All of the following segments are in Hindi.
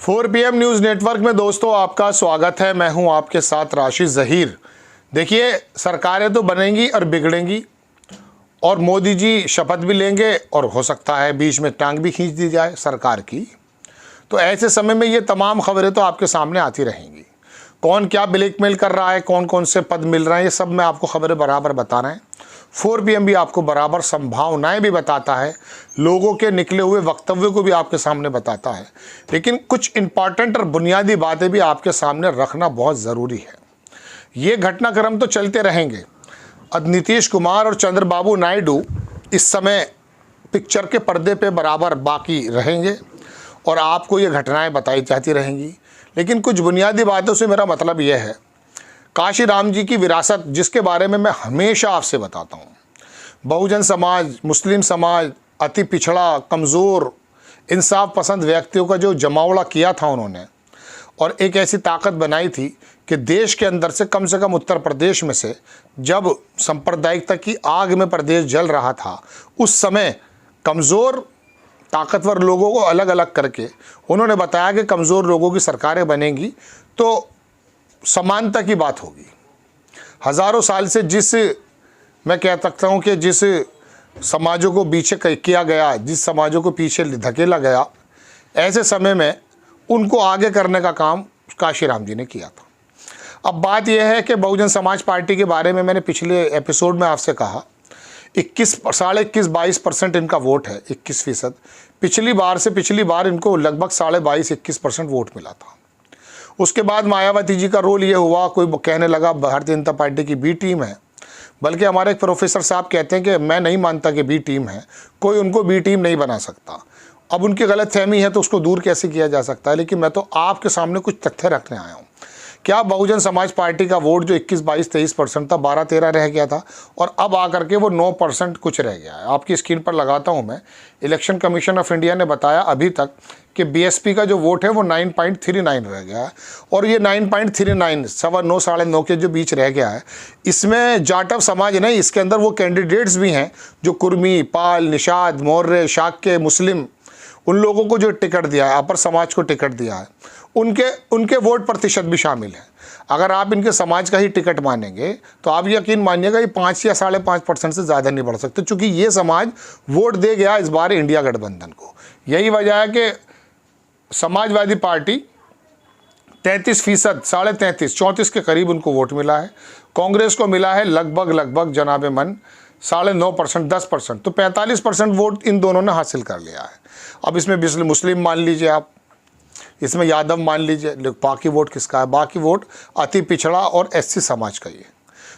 4 PM न्यूज़ नेटवर्क में दोस्तों आपका स्वागत है। मैं हूं आपके साथ राशिद ज़हीर। देखिए, सरकारें तो बनेंगी और बिगड़ेंगी और मोदी जी शपथ भी लेंगे और हो सकता है बीच में टांग भी खींच दी जाए सरकार की। तो ऐसे समय में ये तमाम खबरें तो आपके सामने आती रहेंगी। कौन क्या ब्लैकमेल कर रहा है, कौन कौन से पद मिल रहे हैं, ये सब मैं आपको खबरें बराबर बता रहे हैं। 4 PM भी आपको बराबर संभावनाएं भी बताता है, लोगों के निकले हुए वक्तव्यों को भी आपके सामने बताता है, लेकिन कुछ इंपॉर्टेंट और बुनियादी बातें भी आपके सामने रखना बहुत ज़रूरी है। ये घटनाक्रम तो चलते रहेंगे। अब नीतीश कुमार और चंद्रबाबू नायडू इस समय पिक्चर के पर्दे पे बराबर बाकी रहेंगे और आपको ये घटनाएं बताई जाती रहेंगी। लेकिन कुछ बुनियादी बातों से मेरा मतलब यह है, काशी राम जी की विरासत जिसके बारे में मैं हमेशा आपसे बताता हूँ, बहुजन समाज, मुस्लिम समाज, अति पिछड़ा, कमज़ोर, इंसाफ पसंद व्यक्तियों का जो जमावड़ा किया था उन्होंने, और एक ऐसी ताकत बनाई थी कि देश के अंदर से कम उत्तर प्रदेश में से जब सांप्रदायिकता की आग में प्रदेश जल रहा था, उस समय कमज़ोर ताकतवर लोगों को अलग अलग करके उन्होंने बताया कि कमज़ोर लोगों की सरकारें बनेंगी तो समानता की बात होगी। हज़ारों साल से मैं कह सकता हूँ कि जिस समाजों को पीछे किया गया, जिस समाजों को पीछे धकेला गया, ऐसे समय में उनको आगे करने का काम काशी राम जी ने किया था। अब बात यह है कि बहुजन समाज पार्टी के बारे में मैंने पिछले एपिसोड में आपसे कहा, 22% इनका वोट है, 21%। पिछली बार इनको लगभग 22-21% वोट मिला था। उसके बाद मायावती जी का रोल ये हुआ, कोई कहने लगा भारतीय जनता पार्टी की बी टीम है, बल्कि हमारे एक प्रोफेसर साहब कहते हैं कि मैं नहीं मानता कि बी टीम है, कोई उनको बी टीम नहीं बना सकता। अब उनकी गलतफहमी है तो उसको दूर कैसे किया जा सकता है, लेकिन मैं तो आपके सामने कुछ तथ्य रखने आया हूँ। क्या बहुजन समाज पार्टी का वोट जो 21-22-23% था, 12-13 रह गया था और अब आकर के वो 9% कुछ रह गया है। आपकी स्क्रीन पर लगाता हूं मैं। इलेक्शन कमीशन ऑफ इंडिया ने बताया अभी तक कि बीएसपी का जो वोट है वो 9.39 रह गया है और ये 9.39 9 साढ़े 9 के जो बीच रह गया है, इसमें जाटव समाज नहीं, इसके अंदर वो कैंडिडेट्स भी हैं जो कुर्मी, पाल, निषाद, मौर्य, शाक्य, मुस्लिम, उन लोगों को जो टिकट दिया है, अपर समाज को टिकट दिया है, उनके वोट प्रतिशत भी शामिल है। अगर आप इनके समाज का ही टिकट मानेंगे तो आप यकीन मानिएगा ये 5 या 5.5% से ज़्यादा नहीं बढ़ सकते, क्योंकि ये समाज वोट दे गया इस बार इंडिया गठबंधन को। यही वजह है कि समाजवादी पार्टी 33%, 33.5, 34 के करीब उनको वोट मिला है। कांग्रेस को मिला है लगभग जनाबे मन 9.5%, 10%, तो 45% वोट इन दोनों ने हासिल कर लिया है। अब इसमें मुस्लिम मान लीजिए आप, इसमें यादव मान लीजिए, बाकी वोट किसका है? बाकी वोट अति पिछड़ा और SC समाज का ही है।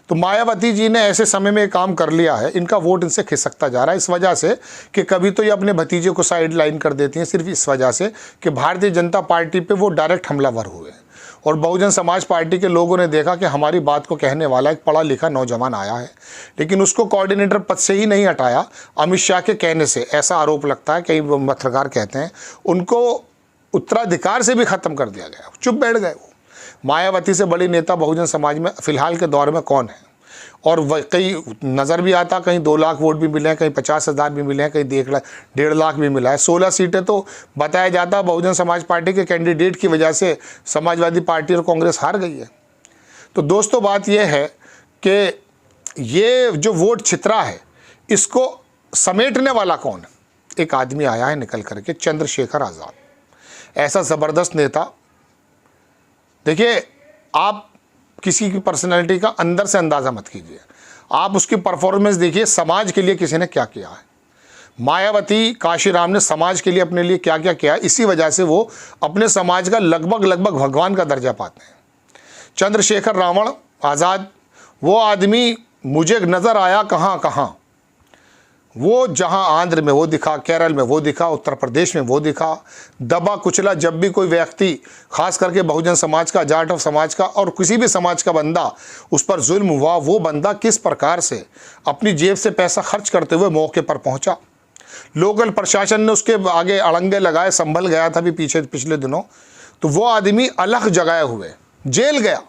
तो मायावती जी ने ऐसे समय में काम कर लिया है, इनका वोट इनसे खिसकता जा रहा है इस वजह से कि कभी तो ये अपने भतीजे को साइड लाइन कर देती हैं, सिर्फ इस वजह से कि भारतीय जनता पार्टी पे वो डायरेक्ट हमलावर हुए। और बहुजन समाज पार्टी के लोगों ने देखा कि हमारी बात को कहने वाला एक पढ़ा लिखा नौजवान आया है, लेकिन उसको कोऑर्डिनेटर पद से ही नहीं हटाया अमित शाह के कहने से, ऐसा आरोप लगता है, कई पत्रकार कहते हैं। उनको उत्तराधिकार से भी ख़त्म कर दिया गया, चुप बैठ गए वो। मायावती से बड़ी नेता बहुजन समाज में फिलहाल के दौर में कौन है? और कई नज़र भी आता, कहीं 2 लाख वोट भी मिले हैं, कहीं 50,000 भी मिले हैं, कहीं 1.5 लाख भी मिला है। 16 सीटें तो बताया जाता बहुजन समाज पार्टी के कैंडिडेट की वजह से समाजवादी पार्टी और कांग्रेस हार गई है। तो दोस्तों बात यह है कि ये जो वोट छितरा है, इसको समेटने वाला कौन है? एक आदमी आया है निकल करके, चंद्रशेखर आज़ाद। ऐसा ज़बरदस्त नेता। देखिए, आप किसी की पर्सनैलिटी का अंदर से अंदाज़ा मत कीजिए, आप उसकी परफॉर्मेंस देखिए, समाज के लिए किसी ने क्या किया है। मायावती, काशीराम ने समाज के लिए अपने लिए क्या क्या किया, इसी वजह से वो अपने समाज का लगभग भगवान का दर्जा पाते हैं। चंद्रशेखर रावण आज़ाद, वो आदमी मुझे नज़र आया कहाँ, वो जहां आंध्र में वो दिखा, केरल में वो दिखा, उत्तर प्रदेश में वो दिखा। दबा कुचला जब भी कोई व्यक्ति, खास करके बहुजन समाज का, जाटव समाज का और किसी भी समाज का बंदा उस पर जुल्म हुआ, वो बंदा किस प्रकार से अपनी जेब से पैसा खर्च करते हुए मौके पर पहुंचा। लोकल प्रशासन ने उसके आगे अड़ंगे लगाए, संभल गया था भी पिछले दिनों, तो वो आदमी अलग जगाए हुए जेल गया,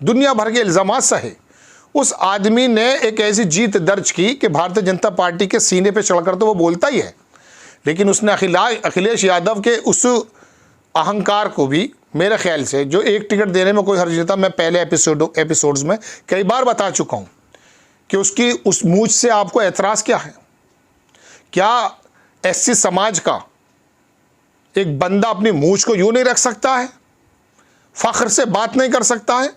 दुनिया भर के इल्ज़ामात सहे। उस आदमी ने एक ऐसी जीत दर्ज की कि भारतीय जनता पार्टी के सीने पे चढ़कर तो वो बोलता ही है, लेकिन उसने अखिलेश यादव के उस अहंकार को भी मेरे ख्याल से जो एक टिकट देने में कोई हर्ज नहीं था। मैं पहले एपिसोड्स में कई बार बता चुका हूँ कि उसकी उस मूंछ से आपको एतराज़ क्या है। क्या एससी समाज का एक बंदा अपनी मूंछ को यूं नहीं रख सकता है, फ़ख्र से बात नहीं कर सकता है,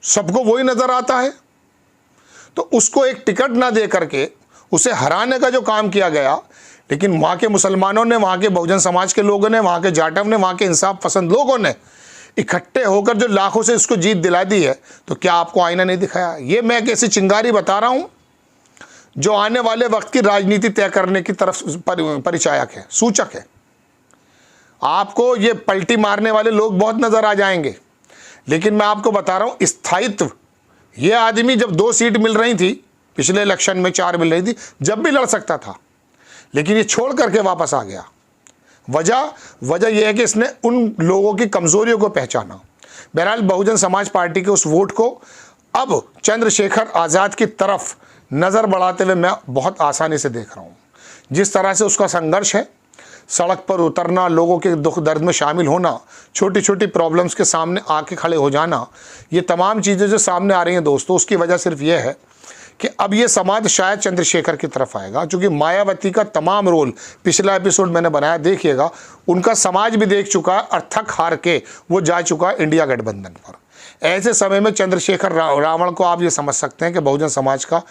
सबको वही नज़र आता है? तो उसको एक टिकट ना दे करके उसे हराने का जो काम किया गया, लेकिन वहाँ के मुसलमानों ने, वहाँ के बहुजन समाज के लोगों ने, वहाँ के जाटव ने, वहाँ के इंसाफ पसंद लोगों ने इकट्ठे होकर जो लाखों से उसको जीत दिला दी है, तो क्या आपको आईना नहीं दिखाया? ये मैं एक ऐसी चिंगारी बता रहा हूँ जो आने वाले वक्त की राजनीति तय करने की तरफ परिचायक है, सूचक है। आपको ये पलटी मारने वाले लोग बहुत नज़र आ जाएंगे, लेकिन मैं आपको बता रहा हूँ स्थायित्व। ये आदमी जब 2 सीट मिल रही थी, पिछले इलेक्शन में 4 मिल रही थी, जब भी लड़ सकता था, लेकिन ये छोड़ करके वापस आ गया। वजह यह है कि इसने उन लोगों की कमज़ोरियों को पहचाना। बहरहाल बहुजन समाज पार्टी के उस वोट को अब चंद्रशेखर आज़ाद की तरफ नज़र बढ़ाते हुए मैं बहुत आसानी से देख रहा हूँ। जिस तरह से उसका संघर्ष है, सड़क पर उतरना, लोगों के दुख दर्द में शामिल होना, छोटी छोटी प्रॉब्लम्स के सामने आके खड़े हो जाना, ये तमाम चीज़ें जो सामने आ रही हैं दोस्तों, उसकी वजह सिर्फ ये है कि अब ये समाज शायद चंद्रशेखर की तरफ आएगा। क्योंकि मायावती का तमाम रोल पिछला एपिसोड मैंने बनाया, देखिएगा, उनका समाज भी देख चुका है और थक हार के वो जा चुका है इंडिया गठबंधन पर। ऐसे समय में चंद्रशेखर रावण को आप ये समझ सकते हैं कि बहुजन समाज का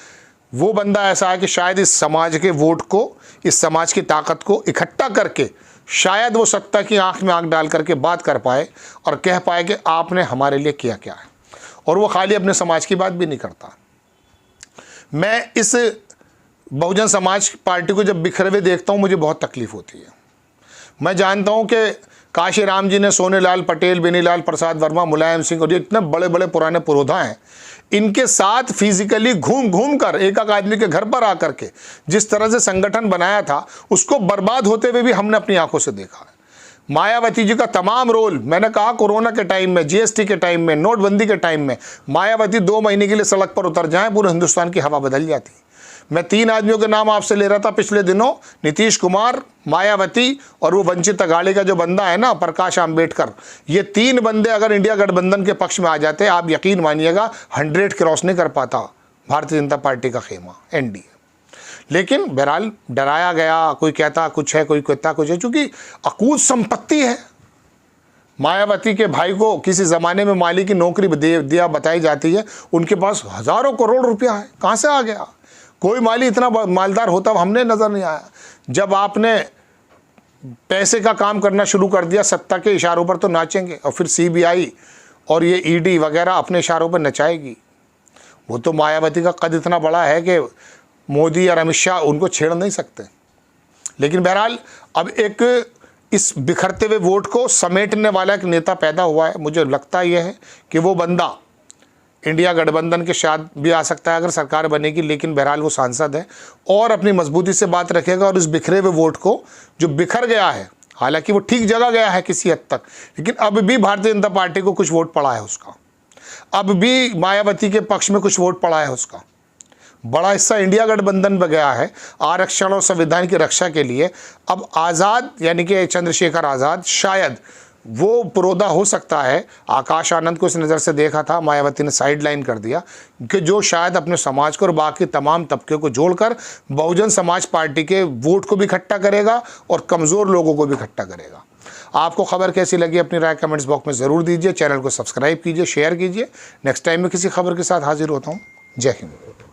वो बंदा ऐसा है कि शायद इस समाज के वोट को, इस समाज की ताकत को इकट्ठा करके शायद वो सत्ता की आंख में आंख डाल करके बात कर पाए और कह पाए कि आपने हमारे लिए किया क्या है। और वो खाली अपने समाज की बात भी नहीं करता। मैं इस बहुजन समाज पार्टी को जब बिखरे हुए देखता हूँ, मुझे बहुत तकलीफ़ होती है। मैं जानता हूँ कि काशी राम जी ने, सोनेलाल पटेल, बेनीलाल प्रसाद वर्मा, मुलायम सिंह और ये इतने बड़े बड़े पुराने पुरोधा हैं, इनके साथ फिजिकली घूम घूम कर एक एक आदमी के घर पर आकर के जिस तरह से संगठन बनाया था, उसको बर्बाद होते हुए भी हमने अपनी आंखों से देखा है। मायावती जी का तमाम रोल, मैंने कहा कोरोना के टाइम में, जीएसटी के टाइम में, नोटबंदी के टाइम में, मायावती 2 महीने के लिए सड़क पर उतर जाएं, पूरे हिंदुस्तान की हवा बदल जाती। मैं 3 आदमियों के नाम आपसे ले रहा था पिछले दिनों, नीतीश कुमार, मायावती और वो वंचित अघाड़ी का जो बंदा है ना, प्रकाश आंबेडकर। ये 3 बंदे अगर इंडिया गठबंधन के पक्ष में आ जाते, आप यकीन मानिएगा 100 क्रॉस नहीं कर पाता भारतीय जनता पार्टी का खेमा, एनडीए। लेकिन बहरहाल डराया गया, कोई कहता कुछ है, कोई कहता कुछ है, क्योंकि अकूत संपत्ति है। मायावती के भाई को किसी ज़माने में माली की नौकरी दिया बताई जाती है, उनके पास हज़ारों करोड़ रुपया है। कहाँ से आ गया? कोई माली इतना मालदार होता हमने नज़र नहीं आया। जब आपने पैसे का काम करना शुरू कर दिया, सत्ता के इशारों पर तो नाचेंगे, और फिर सीबीआई और ये ईडी वगैरह अपने इशारों पर नचाएगी। वो तो मायावती का कद इतना बड़ा है कि मोदी और अमित शाह उनको छेड़ नहीं सकते। लेकिन बहरहाल अब एक इस बिखरते हुए वोट को समेटने वाला एक नेता पैदा हुआ है। मुझे लगता यह है कि वो बंदा इंडिया गठबंधन के साथ भी आ सकता है अगर सरकार बनेगी, लेकिन बहरहाल वो सांसद है और अपनी मजबूती से बात रखेगा और इस बिखरे हुए वोट को जो बिखर गया है, हालांकि वो ठीक जगह गया है किसी हद तक, लेकिन अब भी भारतीय जनता पार्टी को कुछ वोट पड़ा है उसका, अब भी मायावती के पक्ष में कुछ वोट पड़ा है उसका। बड़ा हिस्सा इंडिया गठबंधन में गया है आरक्षण और संविधान की रक्षा के लिए। अब आज़ाद यानी कि चंद्रशेखर आज़ाद शायद वो पुरोधा हो सकता है। आकाश आनंद को इस नज़र से देखा था, मायावती ने साइड लाइन कर दिया, कि जो शायद अपने समाज को और बाकी तमाम तबके को जोड़कर बहुजन समाज पार्टी के वोट को भी इकट्ठा करेगा और कमज़ोर लोगों को भी इकट्ठा करेगा। आपको खबर कैसी लगी अपनी राय कमेंट्स बॉक्स में ज़रूर दीजिए। चैनल को सब्सक्राइब कीजिए, शेयर कीजिए। नेक्स्ट टाइम में किसी खबर के साथ हाजिर होता हूँ। जय हिंद।